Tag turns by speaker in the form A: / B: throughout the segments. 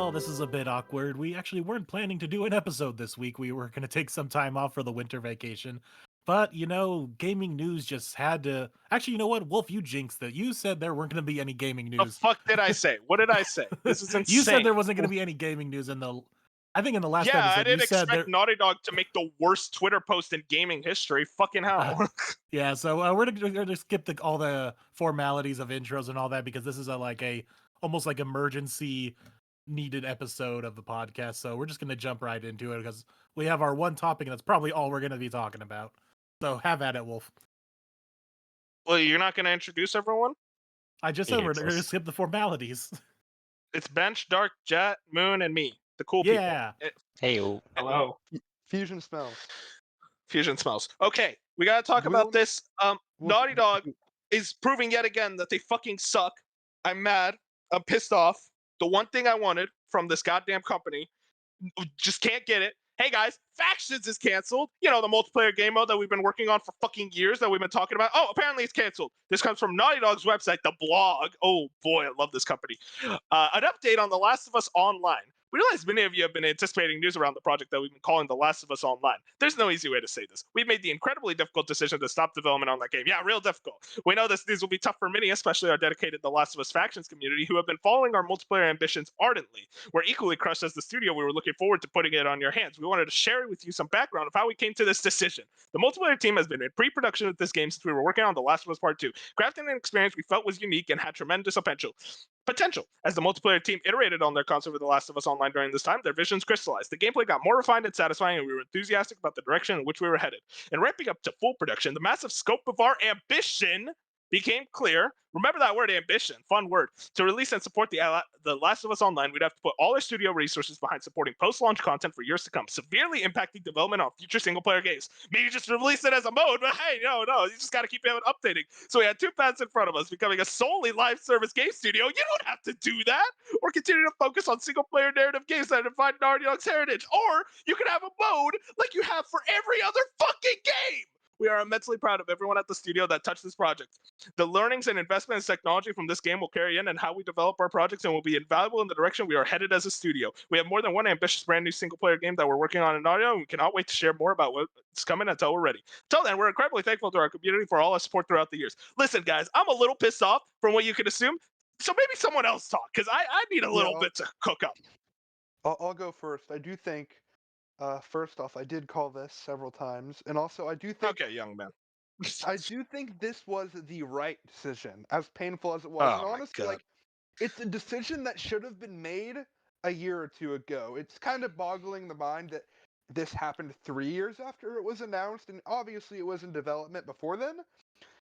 A: Well, this is a bit awkward. We actually weren't planning to do an episode this week. We were going to take some time off for the winter vacation. But, gaming news just had to. Actually, you know what? Wolf, you jinxed it. You said there weren't going to be any gaming
B: The
A: news.
B: fuck did I say? What did I say? This is insane.
A: You said there wasn't going to be any gaming news in the. I think in the last
B: Yeah,
A: episode,
B: I didn't
A: you said
B: expect
A: there.
B: Naughty Dog to make the worst Twitter post in gaming history. Fucking hell.
A: Yeah, so we're going to skip all the formalities of intros and all that because this is a almost like emergency needed episode of the podcast. So we're just going to jump right into it because we have our one topic and that's probably all we're going to be talking about. So have at it, Wolf.
B: Well, you're not going to introduce everyone?
A: I just said we're going to skip the formalities.
B: It's Bench, Dark, Jet, Moon, and me, the cool
A: Yeah.
B: people.
C: Hey,
D: Hello.
E: Fusion smells.
B: Fusion smells. Okay, we got to talk about this. Naughty Dog is proving yet again that they fucking suck. I'm mad. I'm pissed off. The one thing I wanted from this goddamn company, just can't get it. Hey guys, Factions is canceled. You know, the multiplayer game mode that we've been working on for fucking years that we've been talking about. Oh, apparently it's canceled. This comes from Naughty Dog's website, The Blog. Oh boy, I love this company. An update on The Last of Us Online. We realize many of you have been anticipating news around the project that we've been calling The Last of Us Online. There's no easy way to say this. We've made the incredibly difficult decision to stop development on that game. Yeah, real difficult. We know this will be tough for many, especially our dedicated The Last of Us Factions community who have been following our multiplayer ambitions ardently. We're equally crushed as the studio. We were looking forward to putting it on your hands. We wanted to share with you some background of how we came to this decision. The multiplayer team has been in pre-production of this game since we were working on The Last of Us Part 2, crafting an experience we felt was unique and had tremendous potential. As the multiplayer team iterated on their concept of The Last of Us Online during this time, their visions crystallized. The gameplay got more refined and satisfying, and we were enthusiastic about the direction in which we were headed. In ramping up to full production, the massive scope of our ambition became clear. Remember that word, ambition, fun word. To release and support the Last of Us Online, we'd have to put all our studio resources behind supporting post-launch content for years to come, severely impacting development on future single-player games. Maybe just release it as a mode, but hey, no, you just got to keep it updating. So we had two paths in front of us, becoming a solely live service game studio. You don't have to do that. Or continue to focus on single-player narrative games that define Naughty Dog's heritage. Or you can have a mode like you have for every other fucking game. We are immensely proud of everyone at the studio that touched this project. The learnings and investments in technology from this game will carry in and how we develop our projects and will be invaluable in the direction we are headed as a studio. We have more than one ambitious brand new single-player game that we're working on in audio, and we cannot wait to share more about what's coming until we're ready. Until then, we're incredibly thankful to our community for all our support throughout the years. Listen, guys, I'm a little pissed off from what you could assume, so maybe someone else talk, because I need a little bit to cook up.
E: I'll go first. I do think, first off, I did call this several times, and also I do think.
B: Okay, young man.
E: I do think this was the right decision, as painful as it was. And honestly, it's a decision that should have been made a year or two ago. It's kind of boggling the mind that this happened 3 years after it was announced, and obviously it was in development before then.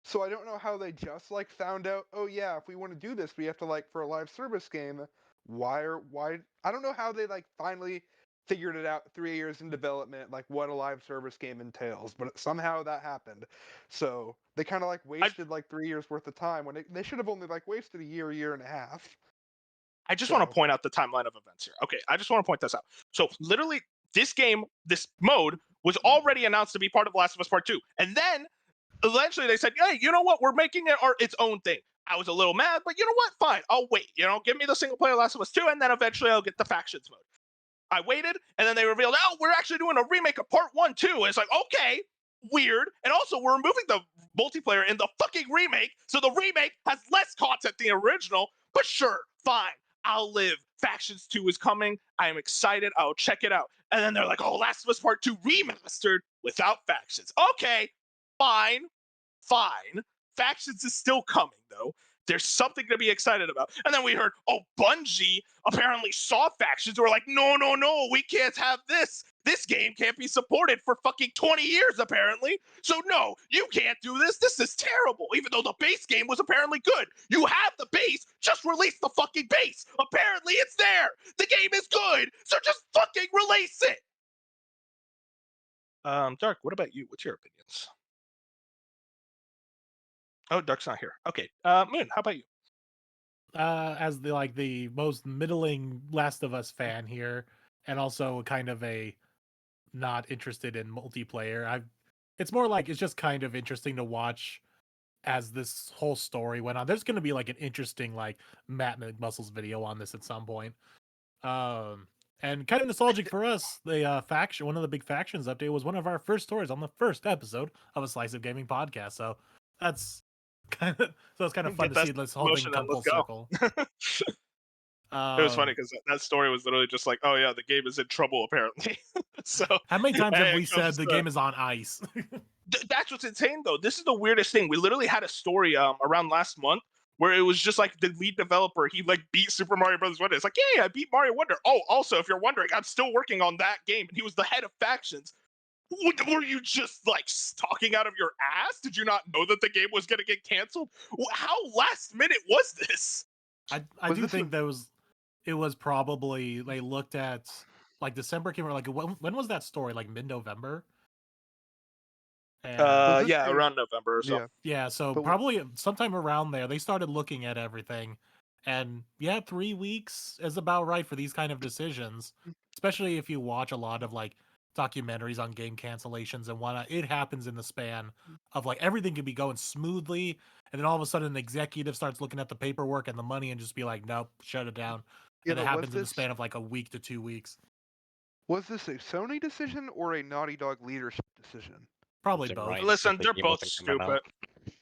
E: So I don't know how they just found out, oh yeah, if we want to do this, we have to for a live service game. Why I don't know how they finally figured it out 3 years in development, what a live service game entails, but somehow that happened. So they kind of wasted 3 years worth of time when they should have only wasted a year and a half.
B: I just want to point out the timeline of events here. Okay, I just want to point this out. So literally, this game, this mode, was already announced to be part of Last of Us Part 2. And then, eventually they said, hey, you know what? We're making it its own thing. I was a little mad, but you know what? Fine, I'll wait. Give me the single-player Last of Us 2, and then eventually I'll get the Factions mode. I waited, and then they revealed, oh, we're actually doing a remake of Part 1, too. And it's okay, weird. And also, we're removing the multiplayer in the fucking remake, so the remake has less content than the original. But sure, fine, I'll live. Factions 2 is coming. I am excited. I'll check it out. And then they're like, oh, Last of Us Part 2 remastered without Factions. Okay, fine. Factions is still coming, though. There's something to be excited about. And then we heard, oh, Bungie apparently saw Factions. We're like, no, we can't have this. This game can't be supported for fucking 20 years, apparently. So no, you can't do this. This is terrible. Even though the base game was apparently good. You have the base. Just release the fucking base. Apparently it's there. The game is good. So just fucking release it. Dark, what about you? What's your opinions? Oh, Dark's not here. Okay. Moon, how about you?
A: As the most middling Last of Us fan here, and also kind of a not interested in multiplayer. It's more it's just kind of interesting to watch as this whole story went on. There's going to be an interesting Matt McMuscle's video on this at some point. And kind of nostalgic for us, the faction, one of the big factions update was one of our first stories on the first episode of a Slice of Gaming podcast. So that's it's kind of fun
B: Get
A: to
B: that
A: see this whole thing
B: promotion
A: come
B: and let's
A: full
B: go.
A: circle.
B: It was funny because that story was literally just like, oh yeah, the game is in trouble apparently. So
A: How many times have
B: and
A: we
B: it goes
A: said the
B: to-
A: game is on ice?
B: that's what's insane though. This is the weirdest thing. We literally had a story around last month where it was just like the lead developer, he like beat Super Mario Brothers Wonder. It's like, yeah, I beat Mario Wonder. Oh, also, if you're wondering, I'm still working on that game. And he was the head of factions. Were you just like talking out of your ass? Did you not know that the game was going to get canceled? How last minute was this?
A: I
E: Was
A: do
E: this
A: think it was probably they looked at like December came out, like when was that story? Like mid-November? And
E: Was this
B: Yeah,
E: the-
B: around November or so.
E: Yeah.
A: yeah, so
E: But
A: probably sometime around there they started looking at everything. And yeah, 3 weeks is about right for these kind of decisions, especially if you watch a lot of like documentaries on game cancellations and whatnot. It happens in the span of like everything could be going smoothly, and then all of a sudden an executive starts looking at the paperwork and the money and just be like, nope, shut it down.
E: Yeah,
A: And it
E: but
A: happens in the span of like a week to 2 weeks.
E: was this a Sony decision or a Naughty Dog leadership decision?
A: Probably
C: Is it
A: both.
C: right?
B: Listen,
C: The
B: they're
C: game
B: both
C: wasn't coming
B: stupid.
C: out.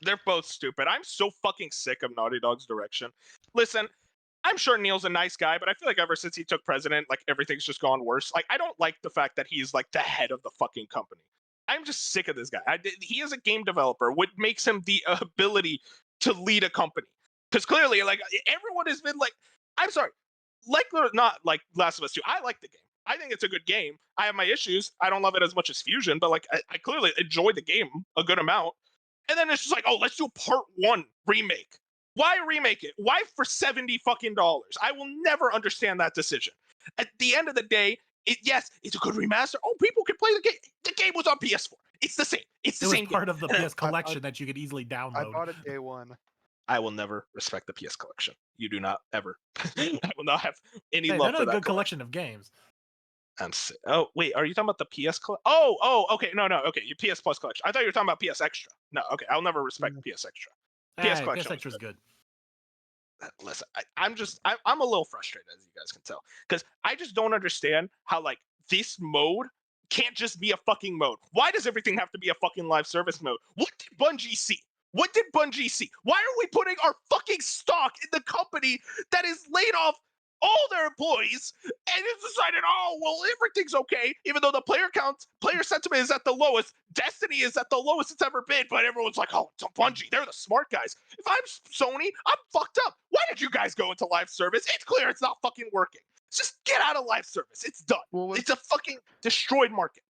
B: They're both stupid. I'm so fucking sick of Naughty Dog's direction. Listen, I'm sure Neil's a nice guy, but I feel like ever since he took president, like everything's just gone worse. Like I don't like the fact that he's like the head of the fucking company. I'm just sick of this guy. He is a game developer. What makes him the ability to lead a company? Because clearly, like everyone has been like, I'm sorry, like or not like Last of Us 2. I like the game. I think it's a good game. I have my issues. I don't love it as much as Fusion, but like I clearly enjoy the game a good amount. And then it's just like, oh, let's do a part 1 remake. Why remake it? Why for $70 fucking dollars? I will never understand that decision. At the end of the day, yes, it's a good remaster. Oh, people can play the game. The game was on PS4. It's the same. It's the
A: It was
B: same
A: part
B: game.
A: of the
B: And
A: PS collection that you could easily
E: I
A: download.
E: bought it day one.
B: I will never respect the PS collection. You do not ever. I will not have any
A: Hey,
B: love
A: they're
B: for
A: a
B: that
A: good collection of games.
B: Oh, wait, are you talking about the PS Oh, okay, no, okay, your PS Plus collection. I thought you were talking about PS Extra. No, okay, I'll never respect PS Extra. PS
A: Hey,
B: collection
A: PS
B: was
A: Extra's good.
B: Listen, I'm a little frustrated, as you guys can tell, because I just don't understand how like this mode can't just be a fucking mode. Why does everything have to be a fucking live service mode? What did Bungie see? What did Bungie see? Why are we putting our fucking stock in the company that has laid off all their employees and has decided, oh well, everything's okay, even though the player sentiment is at the lowest. Destiny is at the lowest it's ever been, but everyone's like, oh, it's Bungie, they're the smart guys. If I'm Sony, I'm fucked up. Why did you guys go into live service? It's clear it's not fucking working. Just get out of live service. It's done.
E: Well,
B: It's a fucking destroyed market.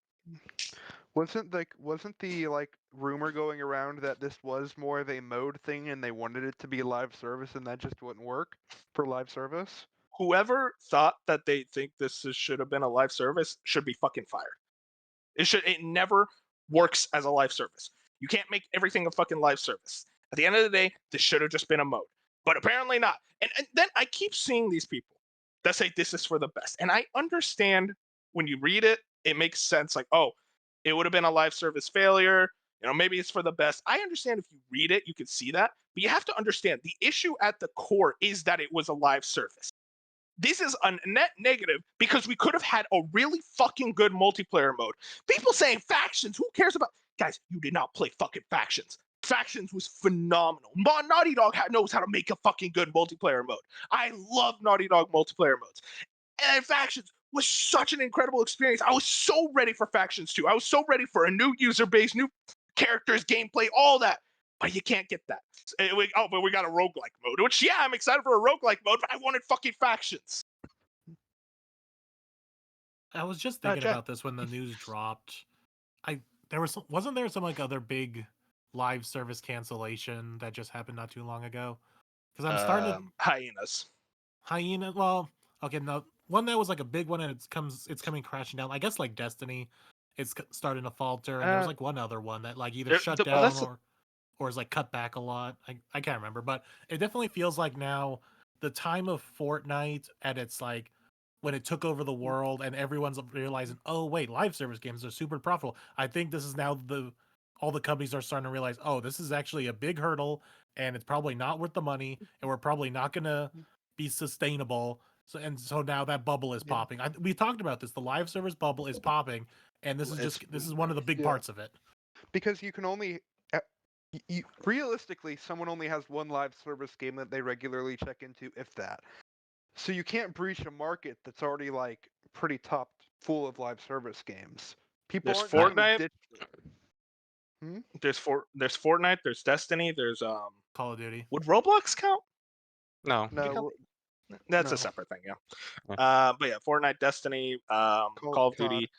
E: wasn't the like rumor going around that this was more of a mode thing and they wanted it to be live service and that just wouldn't work for live service?
B: Whoever thought that they think should have been a live service should be fucking fired. It never works as a live service. You can't make everything a fucking live service. At the end of the day, this should have just been a mode. But apparently not. And then I keep seeing these people that say this is for the best. And I understand when you read it, it makes sense. Like, oh, it would have been a live service failure. You know, maybe it's for the best. I understand if you read it, you can see that. But you have to understand the issue at the core is that it was a live service. This is a net negative because we could have had a really fucking good multiplayer mode. People saying factions, who cares about? Guys, you did not play fucking factions. Factions was phenomenal. Naughty Dog knows how to make a fucking good multiplayer mode. I love Naughty Dog multiplayer modes. And Factions was such an incredible experience. I was so ready for Factions 2. I was so ready for a new user base, new characters, gameplay, all that. But you can't get that. But we got a roguelike mode, which, yeah, I'm excited for a roguelike mode, but I wanted fucking Factions.
A: I was just thinking
E: Jack.
A: about this when the news dropped. Wasn't there some like other big live service cancellation that just happened not too long ago? Because I'm starting to
B: Hyenas.
A: Hyena. Well, okay, no, one that was like a big one, and it's coming crashing down. I guess like Destiny, it's starting to falter, and there's like one other one that like either shut down or is like cut back a lot. I can't remember, but it definitely feels like now the time of Fortnite at its like when it took over the world and everyone's realizing, oh wait, live service games are super profitable. I think this is now all the companies are starting to realize, oh, this is actually a big hurdle and it's probably not worth the money and we're probably not gonna be sustainable. So now that bubble is popping. We talked about this. The live service bubble is popping, and this is one of the big parts of it.
E: Because you can only realistically, someone only has one live service game that they regularly check into, if that. So you can't breach a market that's already like pretty top full of live service games. People
B: There's
E: aren't
B: Fortnite. There's Fortnite. There's Destiny. There's
A: Call of Duty.
B: Would Roblox count?
C: No.
B: That's a separate thing. Yeah. But yeah, Fortnite, Destiny, Call of Duty.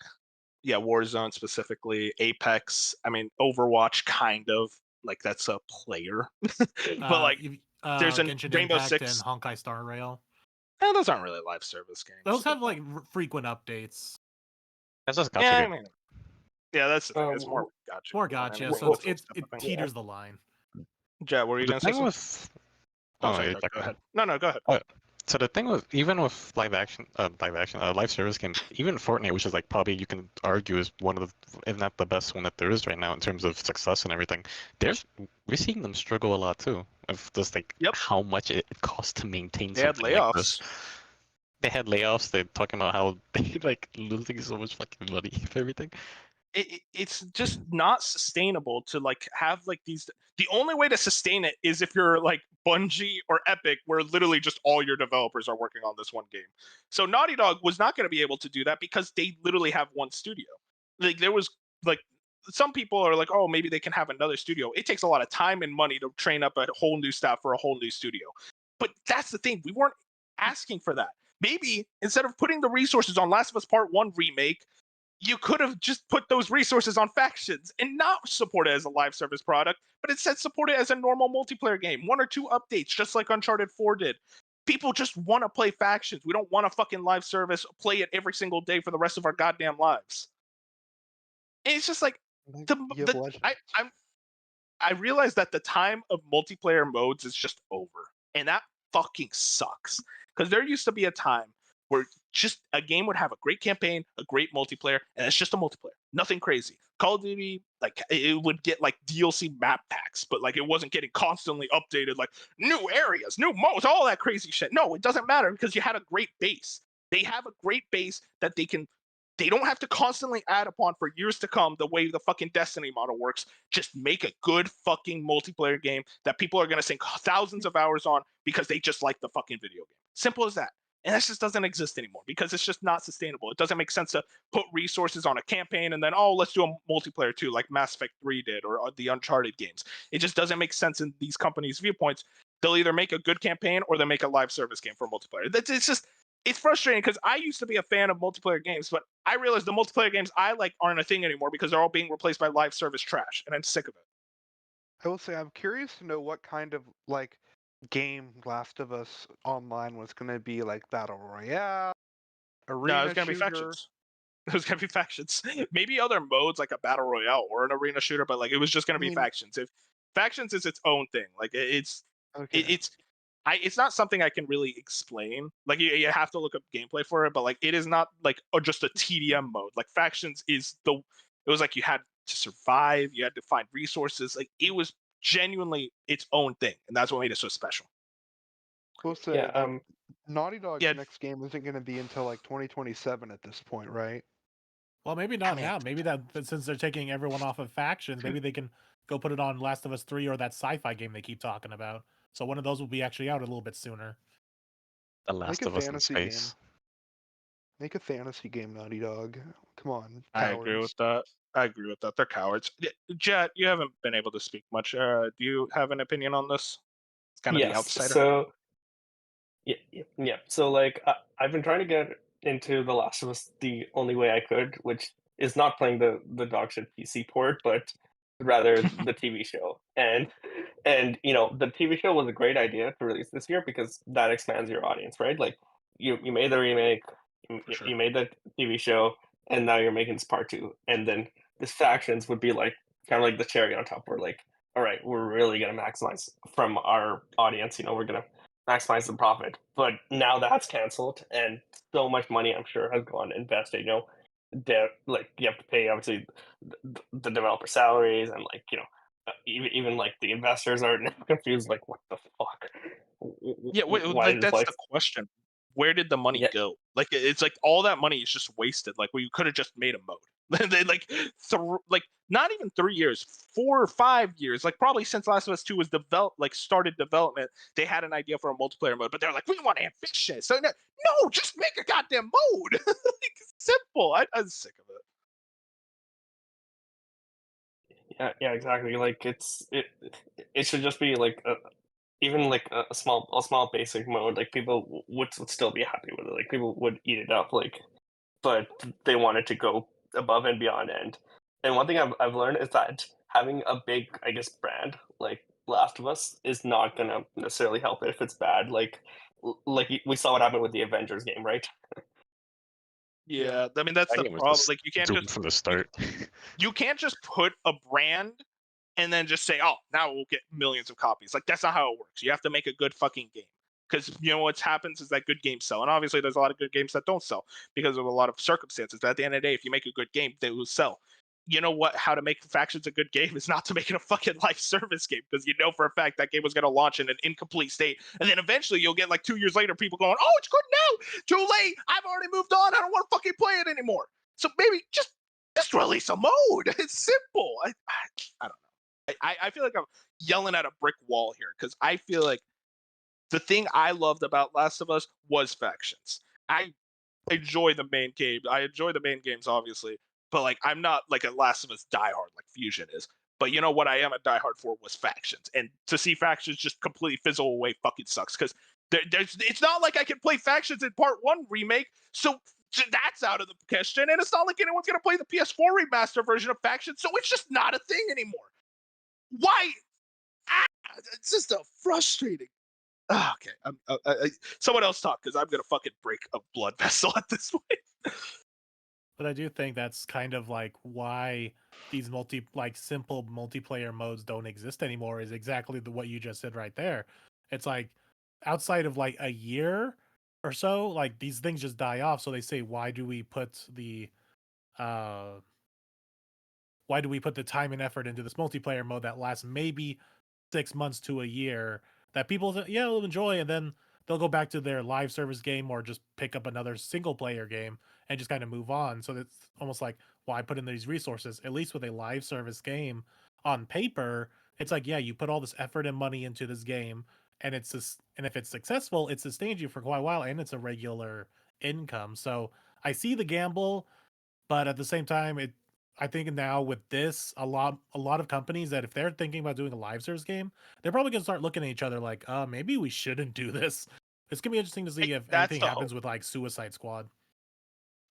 B: Yeah, Warzone specifically, Apex. I mean, Overwatch, kind of like that's a player, but like there's a Rainbow Six
A: and Honkai Star Rail.
B: Those aren't really live service games.
A: Those have like frequent updates.
C: That's just gotcha.
B: Yeah, I mean, yeah, that's the thing. It's more gotcha.
A: More gotcha. So it teeters the line.
B: Jet, were you going to say something?
C: Go
B: ahead. No, go ahead.
C: So the thing with even with live service games, even Fortnite, which is like probably you can argue is one of the, if not the best one that there is right now in terms of success and everything. We're seeing them struggle a lot too, of just like how much it costs to maintain.
B: They had layoffs.
C: They had layoffs. They're talking about how they like losing so much fucking money for everything.
B: It's just not sustainable to like have like these. The only way to sustain it is if you're like Bungie or Epic, where literally just all your developers are working on this one game. So Naughty Dog was not going to be able to do that because they literally have one studio. Like there was like some people are like, oh, maybe they can have another studio. It takes a lot of time and money to train up a whole new staff for a whole new studio. But that's the thing. We weren't asking for that. Maybe instead of putting the resources on Last of Us Part 1 remake, you could have just put those resources on Factions and not support it as a live service product, but instead support it as a normal multiplayer game. 1 or 2 updates, just like Uncharted 4 did. People just want to play Factions. We don't want a fucking live service, play it every single day for the rest of our goddamn lives. And it's just like, I realize that the time of multiplayer modes is just over. And that fucking sucks. Because there used to be a time where just a game would have a great campaign, a great multiplayer, and it's just a multiplayer. Nothing crazy. Call of Duty, like it would get like DLC map packs, but like it wasn't getting constantly updated, like new areas, new modes, all that crazy shit. No, it doesn't matter because you had a great base. They have a great base that they don't have to constantly add upon for years to come the way the fucking Destiny model works. Just make a good fucking multiplayer game that people are going to sink thousands of hours on because they just like the fucking video game. Simple as that. And that just doesn't exist anymore because it's just not sustainable. It doesn't make sense to put resources on a campaign and then, oh, let's do a multiplayer too, like Mass Effect 3 did or the Uncharted games. It just doesn't make sense in these companies' viewpoints. They'll either make a good campaign or they'll make a live service game for multiplayer. It's frustrating because I used to be a fan of multiplayer games, but I realized the multiplayer games I like aren't a thing anymore because they're all being replaced by live service trash, and I'm sick of it.
E: I will say I'm curious to know what kind of like game Last of Us Online was going to be, like Battle Royale, arena.
B: No, it was going to be Factions. It was going to be Factions. Maybe other modes like a Battle Royale or an arena shooter, but like it was just going to be Factions. If Factions is its own thing, like it's not something I can really explain. Like you have to look up gameplay for it, but like it is not like just a TDM mode. Like Factions is it was like you had to survive, you had to find resources. Like it was genuinely its own thing, and that's what made it so special.
E: We'll say, Naughty Dog's next game isn't going to be until like 2027 at this point, right?
A: Well, maybe not now. Maybe that since they're taking everyone off of Factions, maybe they can go put it on Last of Us 3 or that sci-fi game they keep talking about. So one of those will be actually out a little bit sooner.
C: The Last of Us in space.
E: Make a fantasy game, Naughty Dog. Come on.
B: I agree with that. They're cowards. Jet, you haven't been able to speak much. Do you have an opinion on this? It's kind of the outsider.
D: So, yeah. So, like, I've been trying to get into The Last of Us the only way I could, which is not playing the dogshit PC port, but rather the TV show. And you know, the TV show was a great idea to release this year because that expands your audience, right? Like, you made the remake, you made the TV show, and now you're making this part 2, and then this Factions would be like kind of like the cherry on top. We're like, all right, we're really gonna maximize from our audience. You know, we're gonna maximize the profit. But now that's canceled, and so much money I'm sure has gone invested. You know, like you have to pay obviously the developer salaries, and like you know, even like the investors are now confused. Like, what the fuck?
B: Yeah, like that's the question. where did the money go? Like it's like all that money is just wasted. Like we could have just made a mode. They like not even 3 years, 4 or 5 years. Like probably since Last of Us 2 was started development, they had an idea for a multiplayer mode, but they're like, we want ambitious. So no, just make a goddamn mode. Like, simple. I'm sick of it.
D: Yeah, exactly. Like it should just be like even like a small basic mode. Like people would still be happy with it. Like people would eat it up. Like, but they wanted to go above and beyond. And one thing I've learned is that having a big, I guess, brand like Last of Us is not gonna necessarily help it if it's bad. Like we saw what happened with the Avengers game, right?
B: Yeah, I mean that's the problem. Like you can't just
C: from the start.
B: You can't just put a brand and then just say, "Oh, now we'll get millions of copies." Like that's not how it works. You have to make a good fucking game. Because you know what happens is that good games sell, and obviously there's a lot of good games that don't sell because of a lot of circumstances. But at the end of the day, if you make a good game, they will sell. You know what? How to make Factions a good game is not to make it a fucking live service game, because you know for a fact that game was going to launch in an incomplete state, and then eventually you'll get like 2 years later people going, "Oh, it's good now. Too late. I've already moved on. I don't want to fucking play it anymore." So maybe just release a mode. It's simple. I don't know. I feel like I'm yelling at a brick wall here because I feel like the thing I loved about Last of Us was Factions. I enjoy the main game. I enjoy the main games, obviously, but like I'm not like a Last of Us diehard like Fusion is. But you know what I am a diehard for was Factions, and to see Factions just completely fizzle away fucking sucks because it's not like I can play Factions in Part 1 remake, so that's out of the question, and it's not like anyone's gonna play the PS4 remaster version of Factions, so it's just not a thing anymore. Why? It's just a frustrating. Okay, someone else talk because I'm gonna fucking break a blood vessel at this point.
A: But I do think that's kind of like why these simple multiplayer modes don't exist anymore is exactly what you just said right there. It's like outside of like a year or so, like these things just die off. So they say, why do we put the time and effort into this multiplayer mode that lasts maybe 6 months to a year that people will enjoy, and then they'll go back to their live service game or just pick up another single player game and just kind of move on. So it's almost like, why put in these resources? At least with a live service game on paper, it's like, yeah, you put all this effort and money into this game, and and if it's successful, it sustains you for quite a while, and it's a regular income. So I see the gamble, but at the same time, I think now with this, a lot of companies that if they're thinking about doing a live service game, they're probably gonna start looking at each other like, maybe we shouldn't do this. It's gonna be interesting to see if anything happens with like Suicide Squad.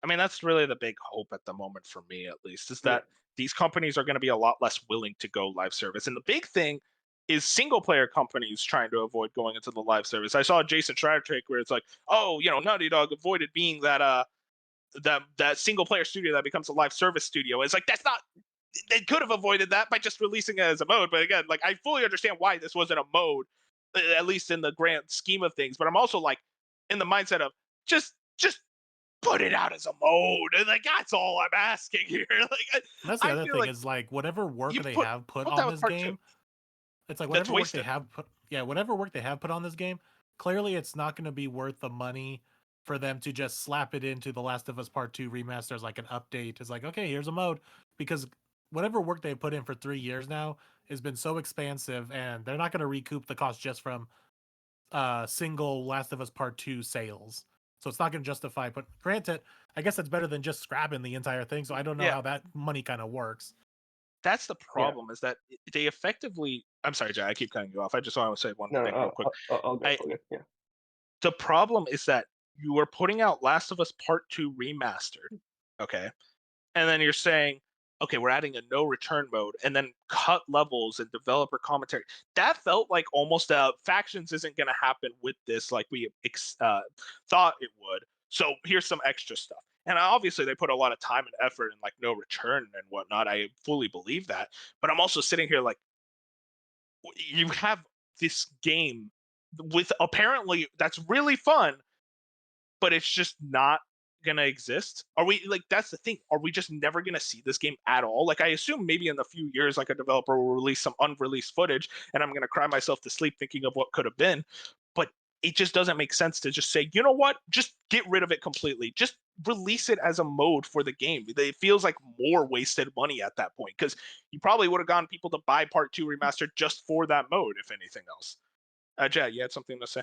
B: I mean, that's really the big hope at the moment for me, at least, is that these companies are going to be a lot less willing to go live service. And the big thing is single player companies trying to avoid going into the live service. I saw a Jason Schreier take where it's like, oh, Naughty Dog avoided being that that single player studio that becomes a live service studio. It's like, that's not, they could have avoided that by just releasing it as a mode. But again, like I fully understand why this wasn't a mode, at least in the grand scheme of things. But I'm also like in the mindset of just put it out as a mode, and like that's all I'm asking here. Like
A: that's the other thing is like whatever work they have put on this game. It's like whatever work they have put, whatever work they have put on this game. Clearly, it's not going to be worth the money for them to just slap it into The Last of Us Part 2 remaster as like an update. It's like, okay, here's a mode, because whatever work they put in for 3 years now has been so expansive, and they're not going to recoup the cost just from single Last of Us Part 2 sales. So it's not going to justify, but granted, I guess that's better than just scrapping the entire thing. So I don't know how that money kind of works.
B: That's the problem, is that they effectively. I'm sorry, Jay, I keep cutting you off. I just want to say one thing real quick.
D: I'll go. Yeah.
B: The problem is that you are putting out Last of Us Part 2 remastered, okay, and then you're saying, okay, we're adding a no return mode, and then cut levels and developer commentary. That felt like almost Factions isn't going to happen with this like we thought it would. So here's some extra stuff. And obviously they put a lot of time and effort and like no return and whatnot. I fully believe that. But I'm also sitting here like, you have this game with apparently that's really fun, but it's just not gonna exist. Are we like, that's the thing, are we just never gonna see this game at all? Like I assume maybe in a few years like a developer will release some unreleased footage and I'm gonna cry myself to sleep thinking of what could have been, but it just doesn't make sense to just say, you know what, just get rid of it completely. Just release it as a mode for the game. It feels like more wasted money at that point because you probably would have gotten people to buy Part 2 Remastered just for that mode, if anything else. Jet, you had something to say?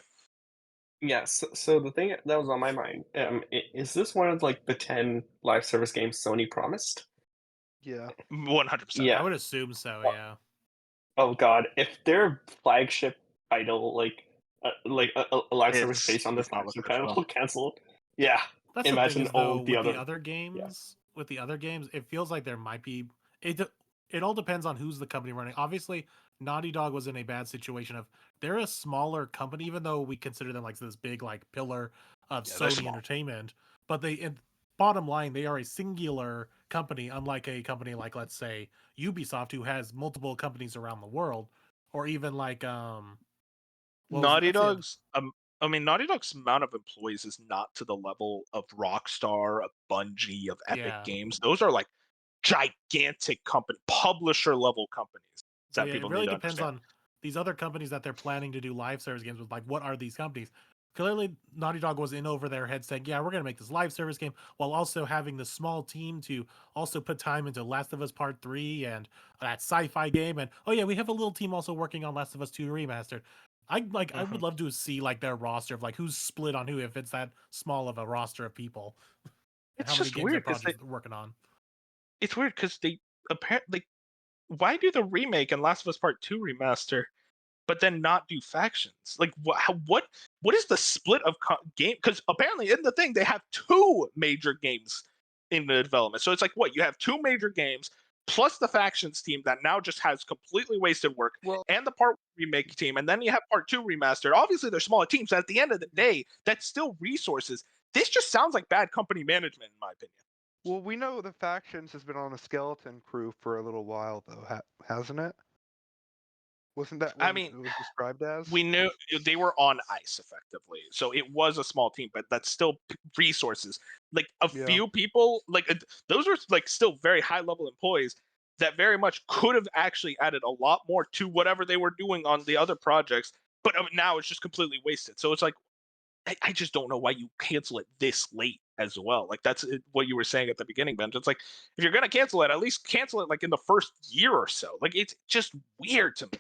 D: Yeah, so the thing that was on my mind, is this one of like the 10 live service games Sony promised?
E: Yeah.
B: 100%.
D: Yeah.
A: I would assume so.
D: Well,
A: Yeah.
D: Oh God, if their flagship title, like a live service based on this
B: not
D: flagship
B: looking
D: title, canceled, yeah,
A: That's the
D: imagine
A: thing is,
D: all
A: though,
D: the
A: with
D: other,
A: the other
D: yeah.
A: games, it feels like there might be it. It all depends on who's the company running. Obviously, Naughty Dog was in a bad situation of they're a smaller company, even though we consider them like this big like pillar of
B: Yeah, they're
A: Sony
B: small.
A: Entertainment. But bottom line, they are a singular company, unlike a company like, let's say, Ubisoft, who has multiple companies around the world, or even like
B: Naughty Dog's Naughty Dog's amount of employees is not to the level of Rockstar, of Bungie, of Epic
A: Yeah.
B: Games. Those are like gigantic publisher level companies.
A: So
B: That
A: yeah, it
B: people
A: really
B: need to
A: depends
B: understand.
A: on these other companies that they're planning to do live service games with. Like, what are these companies? Clearly, Naughty Dog was in over their head saying, "Yeah, we're going to make this live service game," while also having the small team to also put time into Last of Us Part 3 and that sci-fi game. And oh yeah, we have a little team also working on Last of Us 2 Remastered. I would love to see like their roster of like who's split on who if it's that small of a roster of people and
B: It's
A: how many
B: just
A: games
B: weird
A: or
B: because
A: projects they're working on.
B: it's weird because they apparently why do the remake and Last of Us Part 2 remaster, but then not do factions? Like what is the split of game? Because apparently in the thing they have 2 major games in the development. So it's like what you have 2 major games plus the factions team that now just has completely wasted work,
E: Well,
B: and the Part 1 remake team, and then you have Part 2 remastered. Obviously they're smaller teams, but at the end of the day, that's still resources. This just sounds like bad company management, in my opinion.
E: well, we know the factions has been on a skeleton crew for a little while, though, hasn't it? Wasn't that
B: I
E: what
B: mean,
E: it was described as?
B: we knew they were on ice effectively, so it was a small team, but that's still resources. Like a
E: Yeah.
B: few people, like those were like still very high level employees that very much could have actually added a lot more to whatever they were doing on the other projects. But now it's just completely wasted. So it's like I just don't know why you cancel it this late as well. Like that's what you were saying at the beginning, Ben. It's like if you're gonna cancel it, at least cancel it like in the first year or so. Like it's just weird to me.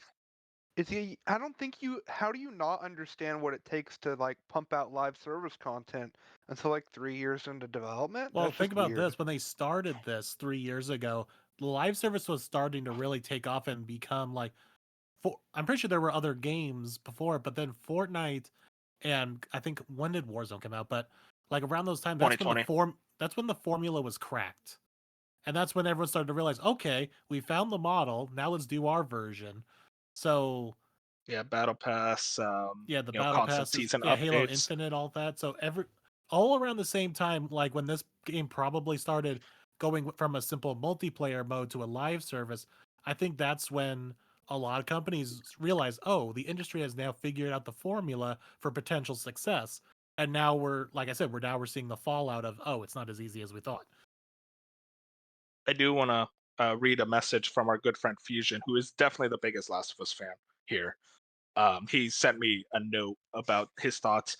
E: I don't think you. How do you not understand what it takes to like pump out live service content until like 3 years into development?
A: Well,
E: That's
A: think
E: just
A: about
E: weird.
A: this. When they started this 3 years ago, the live service was starting to really take off and become like. I'm pretty sure there were other games before, but then Fortnite and I think when did Warzone come out? But like around those times, that's when the formula was cracked, and that's when everyone started to realize, okay, we found the model. Now let's do our version. So
B: Yeah, Battle Pass.
A: yeah, the
B: You know,
A: battle
B: constant
A: passes,
B: season
A: yeah, Halo
B: updates.
A: Infinite, all that. So all around the same time, like when this game probably started going from a simple multiplayer mode to a live service, I think that's when a lot of companies realize, oh, the industry has now figured out the formula for potential success. And now like I said, we're seeing the fallout of, oh, it's not as easy as we thought.
B: I do want to read a message from our good friend Fusion, who is definitely the biggest Last of Us fan here. He sent me a note about his thoughts.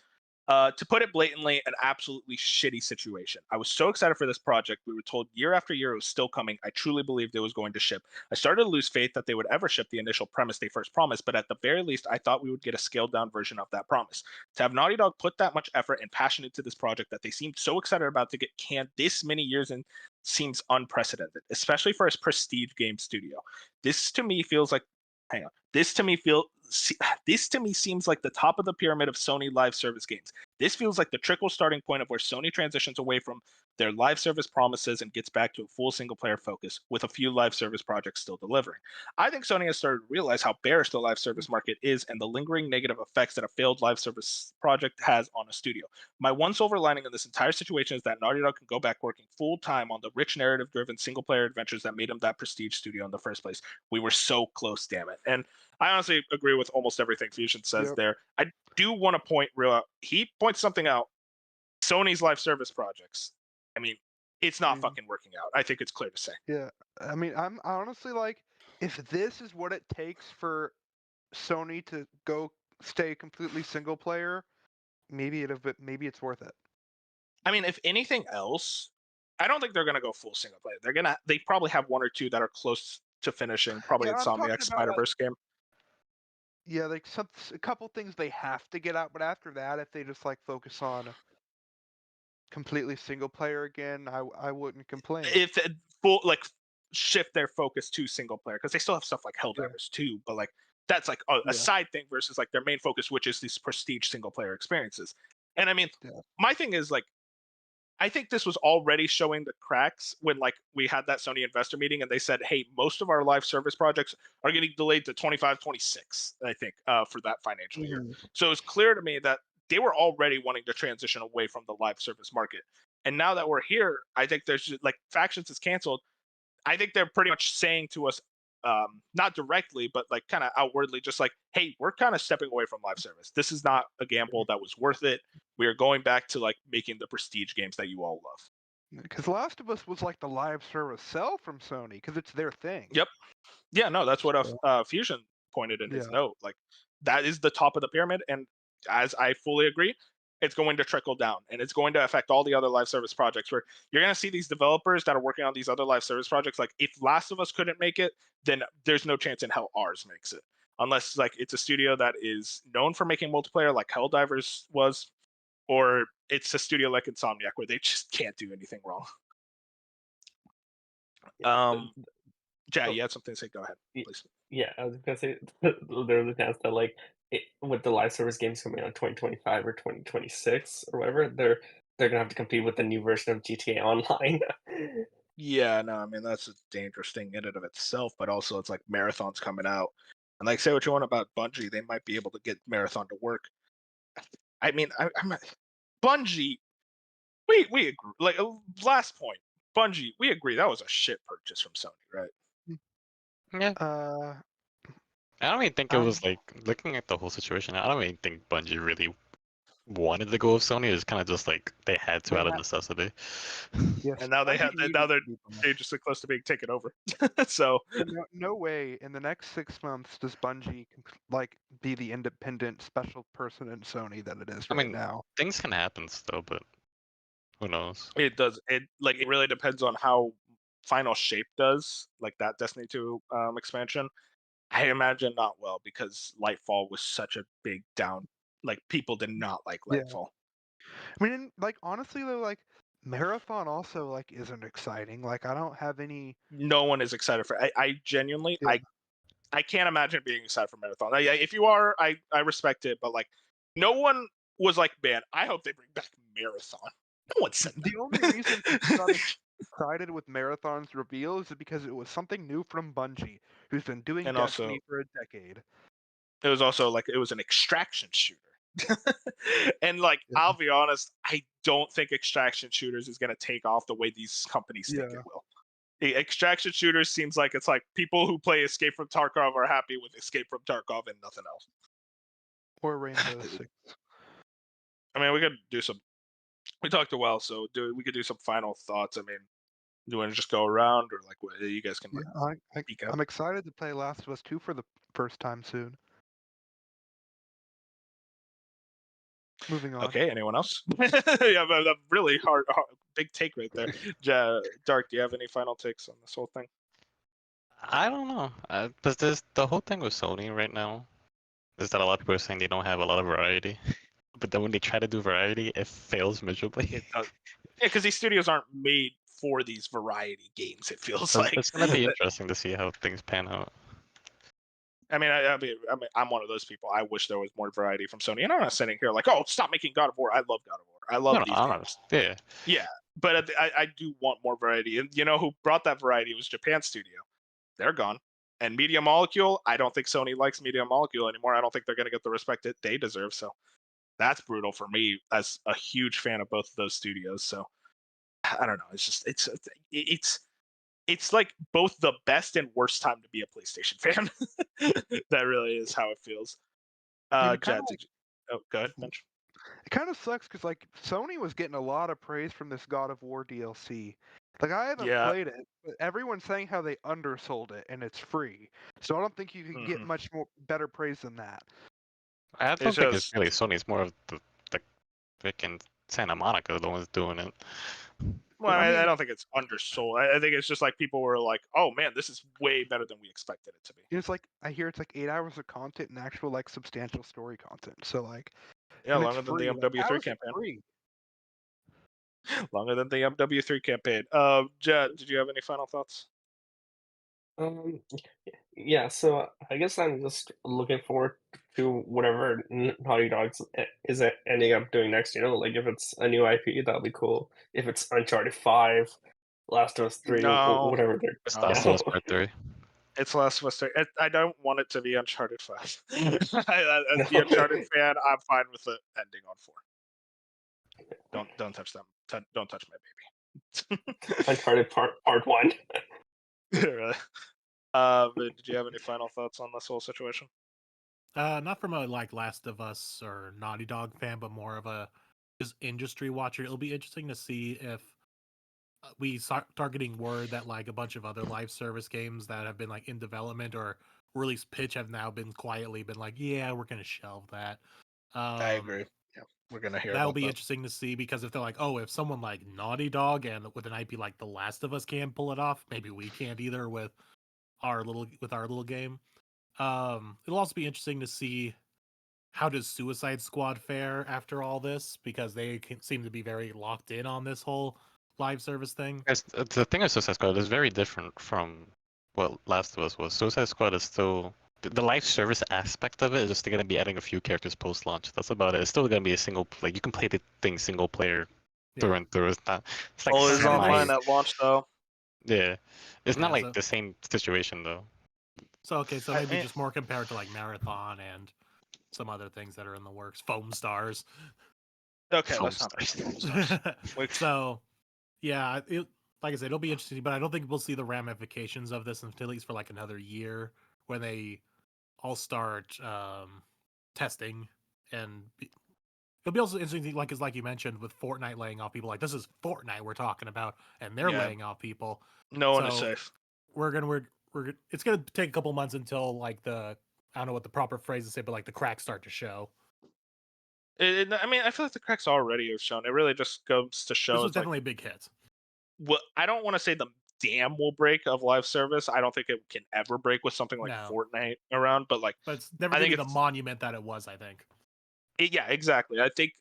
B: To put it blatantly, an absolutely shitty situation. I was so excited for this project. We were told year after year it was still coming. I truly believed it was going to ship. I started to lose faith that they would ever ship the initial premise they first promised, but at the very least, I thought we would get a scaled down version of that promise. To have Naughty Dog put that much effort and passion into this project that they seemed so excited about to get canned this many years in seems unprecedented, especially for a prestige game studio. This to me feels like hang on. This to me seems like the top of the pyramid of Sony live service games. This feels like the trickle starting point of where Sony transitions away from their live service promises and gets back to a full single player focus, with a few live service projects still delivering. I think Sony has started to realize how bearish the live service market is and the lingering negative effects that a failed live service project has on a studio. My one silver lining in this entire situation is that Naughty Dog can go back working full time on the rich narrative driven single player adventures that made them that prestige studio in the first place. We were so close, damn it. And I honestly agree with almost everything Fusion says there. I do want to point he points something out. Sony's live service projects. I mean, it's not fucking working out. I think it's clear to say.
E: Yeah. I mean, I honestly like if this is what it takes for Sony to go stay completely single player, maybe it's worth it.
B: I mean, if anything else, I don't think they're gonna go full single player. They probably have one or two that are close to finishing. Probably
E: Yeah, I'm talking
B: Insomniac
E: about
B: Spider Verse game.
E: Yeah, like a couple things they have to get out, but after that, if they just like focus on completely single player again, I wouldn't complain.
B: If it full like shift their focus to single player, because they still have stuff like
E: Yeah.
B: Helldivers too, but like that's like a
E: Yeah.
B: side thing versus like their main focus, which is these prestige single player experiences. And I mean,
E: Yeah.
B: my thing is like, I think this was already showing the cracks when like we had that Sony investor meeting and they said, hey, most of our live service projects are getting delayed to 25, 26, I think, for that financial year. So it's clear to me that they were already wanting to transition away from the live service market. And now that we're here, I think there's just, like Factions is canceled. I think they're pretty much saying to us, not directly, but like kind of outwardly, just like, hey, we're kind of stepping away from live service. This is not a gamble that was worth it. We are going back to like making the prestige games that you all love.
E: Because Last of Us was like the live service sell from Sony because it's their thing.
B: Yep. Yeah, no, that's what Fusion pointed in his note. Like that is the top of the pyramid, and as I fully agree, it's going to trickle down, and it's going to affect all the other live service projects. Where you're going to see these developers that are working on these other live service projects. Like if Last of Us couldn't make it, then there's no chance in hell ours makes it, unless like it's a studio that is known for making multiplayer, like Helldivers was, or it's a studio like Insomniac where they just can't do anything wrong. Jay, you had something to say? Go ahead, please.
D: Yeah, I was gonna say there's a chance that like with the live service games coming out in 2025 or 2026 or whatever, they're gonna have to compete with the new version of GTA Online.
B: Yeah, no, I mean that's a dangerous thing in and of itself, but also it's like Marathon's coming out, and like say what you want about Bungie, they might be able to get Marathon to work. I mean, I'm Bungie. We agree. Like last point, Bungie. We agree that was a shit purchase from Sony, right?
C: Yeah. I don't even think it was like looking at the whole situation. I don't even think Bungie really wanted to go with Sony. It's kind of just like they had to out of necessity.
E: Yes,
B: and now they're dangerously close to being taken over. So
E: no way in the next 6 months does Bungie like be the independent special person in Sony that it is right now.
C: Things can happen still, but who knows?
B: It does. It really depends on how Final Shape does, like that Destiny 2 expansion. I imagine not well because Lightfall was such a big down. Like people did not like Lightfall.
E: I mean, like honestly though, like Marathon also like isn't exciting. Like I don't have any.
B: No one is excited for. I genuinely I can't imagine being excited for Marathon. If you are, I respect it, but like no one was like, man, I hope they bring back Marathon. No one said that.
E: The only reason people got excited with Marathon's reveal is because it was something new from Bungie, who's been doing Destiny for a decade.
B: It was also like it was an extraction shooter. And like I'll be honest, I don't think extraction shooters is going to take off the way these companies think it will. The extraction shooters seems like it's like people who play Escape from Tarkov are happy with Escape from Tarkov and nothing else.
E: Or Rainbow Six.
B: I mean, we could do some. We talked a while, so we could do some final thoughts. I mean, do you want to just go around, or like what you guys can?
E: I'm excited to play Last of Us 2 for the first time soon. Moving on.
B: Okay, anyone else? Yeah, a really hard, big take right there. Dark, do you have any final takes on this whole thing?
C: I don't know. But the whole thing with Sony right now is that a lot of people are saying they don't have a lot of variety. But then when they try to do variety, it fails miserably.
B: Yeah, because these studios aren't made for these variety games. It feels like
C: it's gonna be interesting to see how things pan out.
B: I mean, I'm one of those people. I wish there was more variety from Sony, and I'm not sitting here like, oh, stop making God of War. I love God of War. I love these games.
C: Yeah.
B: Yeah, but I do want more variety. And you know who brought that variety? It was Japan Studio. They're gone. And Media Molecule, I don't think Sony likes Media Molecule anymore. I don't think they're going to get the respect that they deserve. So that's brutal for me as a huge fan of both of those studios. So I don't know. It's just it's like both the best and worst time to be a PlayStation fan. That really is how it feels. Jad, go ahead, Mitch.
E: It kind of sucks because like Sony was getting a lot of praise from this God of War DLC. Like I haven't played it, but everyone's saying how they undersold it and it's free. So I don't think you can get much more better praise than that.
C: I don't
B: It's
C: think it's
B: just
C: really Sony. It's more of the freaking Santa Monica, the ones doing it.
B: well,
E: I
B: I
E: mean,
B: don't think it's undersold. I think it's just like people were like, "Oh man, this is way better than we expected it to be."
E: it's like I hear it's like 8 hours of content and actual like substantial story content. So like,
B: Yeah,
E: and it's
B: longer than the
E: free. Like, how
B: MW3
E: is it
B: campaign.
E: free?
B: Longer than the MW3 campaign. Jet, did you have any final thoughts?
D: Um, yeah, so I guess I'm just looking forward to whatever Naughty Dog's ending up doing next. Like if it's a new IP, that'll be cool. If it's Uncharted 5, Last of Us 3,
B: No,
D: whatever they're.
C: It's
B: no.
C: Last of Us Part 3.
B: It's Last of Us 3. I don't want it to be Uncharted 5. As
D: No.
B: the Uncharted fan, I'm fine with the ending on 4. Don't touch them. Don't touch my baby.
D: Uncharted Part 1.
B: Really. Did you have any final thoughts on this whole situation?
A: Not from a like Last of Us or Naughty Dog fan, but more of a just industry watcher. It'll be interesting to see if we start targeting word that like a bunch of other live service games that have been like in development or release pitch have now been quietly been like, yeah, we're gonna shelve that.
B: I agree. Yeah, we're gonna hear
A: That'll
B: about
A: be
B: that.
A: interesting to see because if they're like, oh, if someone like Naughty Dog and with an IP like The Last of Us can pull it off, maybe we can't either with our little game. It'll also be interesting to see how does Suicide Squad fare after all this because they seem to be very locked in on this whole live service thing.
C: The thing with Suicide Squad is very different from what Last of Us was. Suicide Squad is still the live service aspect of it is just going to be adding a few characters post launch. That's about it. It's still going to be a single like you can play the thing single player through and through. It's not. It's like
B: Always
A: semi-
B: online at launch though.
C: Yeah, it's not
A: Yeah,
C: like
A: so-
C: the same situation though.
A: So okay, so
B: I-
A: maybe
B: I-
A: just more compared to like Marathon and some other things that are in the works. Foam Stars.
B: Okay,
C: Foam
B: let's not bring
C: stars.
B: Foam Stars. Wait.
A: So yeah, like I said, it'll be interesting, but I don't think we'll see the ramifications of this until at least for like another year when they all start testing and it'll be also interesting like is like you mentioned with Fortnite laying off people, like this is Fortnite we're talking about and they're
B: Yeah.
A: laying off people.
B: No one is
A: So
B: safe.
A: we're it's gonna take a couple months until like I don't know what the proper phrase to say, but like the cracks start to show.
B: I mean, I feel like the cracks already have shown. It really just goes to show.
A: This was
B: It's like,
A: definitely a big hit.
B: well, I don't want to say the dam will break of live service. I don't think it can ever break with something like
A: No.
B: Fortnite around. But like,
A: But it's never
B: I
A: gonna
B: think
A: be the
B: it's-
A: monument that it was, I think.
B: yeah, exactly. I think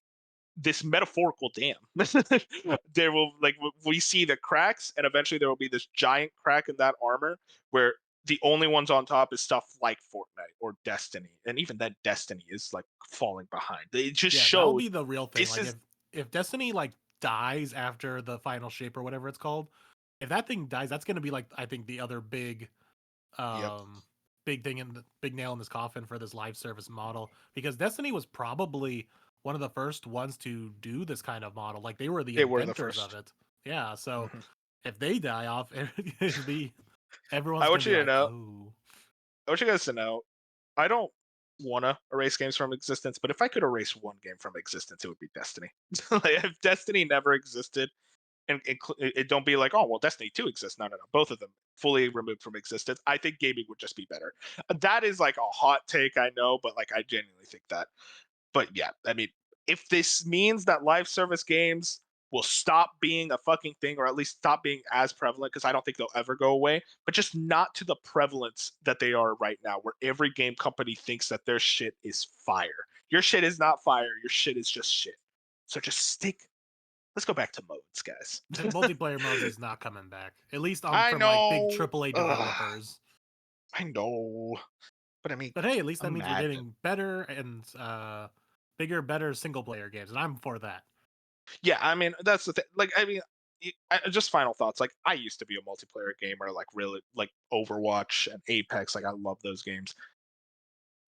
B: this metaphorical dam, there will we see the cracks, and eventually there will be this giant crack in that armor where the only ones on top is stuff like Fortnite or Destiny, and even that Destiny is like falling behind. It just
A: Yeah, that'll
B: shows
A: be the real thing.
B: this
A: Like
B: is
A: if Destiny like dies after the final shape or whatever it's called, if that thing dies, that's gonna be like I think the other big big thing in the big nail in this coffin for this live service model. Because Destiny was probably one of the first ones to do this kind of model. Like they were the inventors of it. Yeah, so
B: Mhm.
A: if they die off, it'll be everyone's
B: I want
A: gonna
B: you
A: be
B: to
A: like,
B: know.
A: "Ooh."
B: I want you guys to know, I don't want to erase games from existence, but if I could erase one game from existence, it would be Destiny. Like, if Destiny never existed, and it don't be like, oh well, Destiny 2 exists. No, both of them fully removed from existence. I think gaming would just be better. That is like a hot take, I know, but like I genuinely think that. But yeah, I mean, if this means that live service games will stop being a fucking thing, or at least stop being as prevalent, because I don't think they'll ever go away, but just not to the prevalence that they are right now, where every game company thinks that their shit is fire. Your shit is not fire. Your shit is just shit. So just stick. Let's go back to modes, guys.
A: Multiplayer modes is not coming back. At least
B: I
A: from like big
B: know.
A: AAA developers.
B: I know, but I mean,
A: But hey, at least that means we're
B: imagine.
A: getting better and bigger, better single player games, and I'm for that.
B: Yeah, I mean that's the thing. Like, I mean, just final thoughts. Like, I used to be a multiplayer gamer, like really, like Overwatch and Apex. Like, I love those games.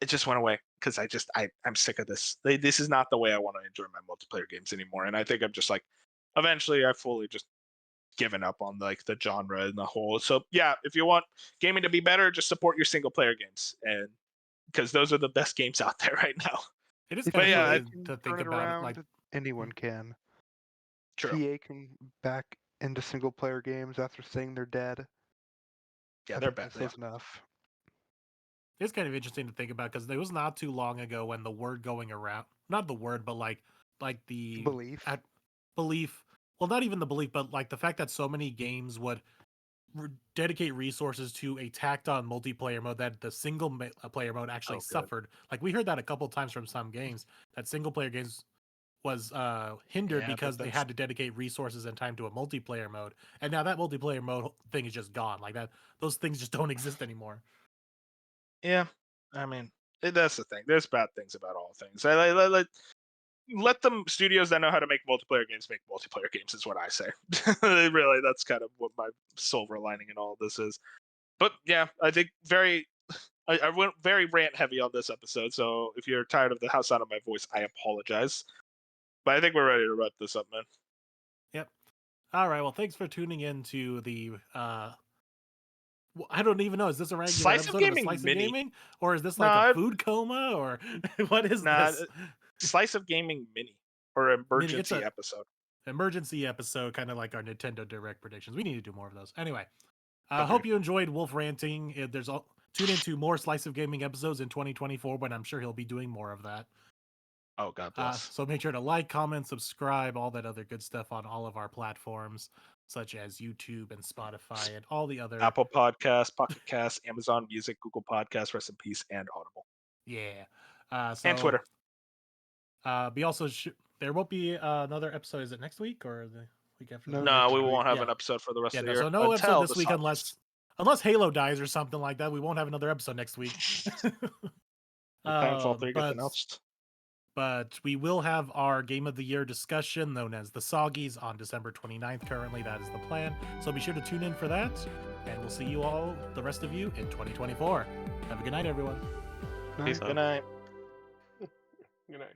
B: It just went away because I'm sick of this. This is not the way I want to enjoy my multiplayer games anymore. And I think I'm just like, eventually, I fully just given up on like the genre and the whole. So yeah, if you want gaming to be better, just support your single player games, and because those are the best games out there right now.
A: It is
E: If
A: kind of
B: yeah,
A: funny
E: EA can
A: to think
E: turn it
A: about it.
E: around,
A: Like,
E: anyone can.
B: True.
E: EA can back into single player games after saying they're dead.
B: Yeah,
E: I
B: they're
E: think
B: bad.
E: that says enough.
A: it's kind of interesting to think about because it was not too long ago when the word going around, not the word, but like the
E: Belief.
A: belief. Well, not even the belief, but like the fact that so many games would dedicate resources to a tacked on multiplayer mode that the single player mode actually
B: Oh, good.
A: suffered. Like we heard that a couple times from some games that single player games was hindered
B: Yeah, but
A: because they
B: that's-
A: had to dedicate resources and time to a multiplayer mode, and now that multiplayer mode thing is just gone. Like that, those things just don't exist anymore.
B: Yeah, I mean, that's the thing. There's bad things about all things. Let them studios that know how to make multiplayer games make multiplayer games is what I say. Really, that's kind of what my silver lining in all of this is. But yeah, I think I went very rant heavy on this episode. So if you're tired of the sound of my voice, I apologize. But I think we're ready to wrap this up, man.
A: Yep. All right. Well, thanks for tuning in to the. I don't even know. Is this a regular
B: Slice of
A: episode of a
B: Gaming
A: Slice
B: Mini.
A: of Gaming, or is this
B: No,
A: like a
B: I-
A: food coma, or what is
B: Nah,
A: this?
B: Slice of Gaming Mini or emergency
A: a-
B: episode.
A: Emergency episode, kind of like our Nintendo Direct predictions. We need to do more of those. Anyway,
B: Agreed.
A: hope you enjoyed Wolf ranting. Tune into more Slice of Gaming episodes in 2024, but I'm sure he'll be doing more of that.
B: Oh, God bless.
A: So make sure to like, comment, subscribe, all that other good stuff on all of our platforms, such as YouTube and Spotify and all the other.
B: Apple Podcasts, Pocket Casts, Amazon Music, Google Podcasts, rest in peace, and Audible.
A: Yeah.
B: And Twitter.
A: There won't be another episode. Is it next week or the week after?
E: No,
A: that?
B: No,
E: next
B: we
E: week.
B: won't have
A: Yeah.
B: an episode for the rest
A: Yeah,
B: of
A: no,
B: the year.
A: so no
B: until
A: episode this
B: the
A: week
B: Sonics.
A: unless Halo dies or something like that. We won't have another episode next week.
B: Titanfall 3 gets
A: but-
B: announced.
A: But we will have our Game of the Year discussion known as the Soggies on December 29th. Currently, that is the plan. So be sure to tune in for that. And we'll see you all, the rest of you, in 2024. Have a good night, everyone.
C: Peace
B: Good
C: out.
B: night.
D: Good night.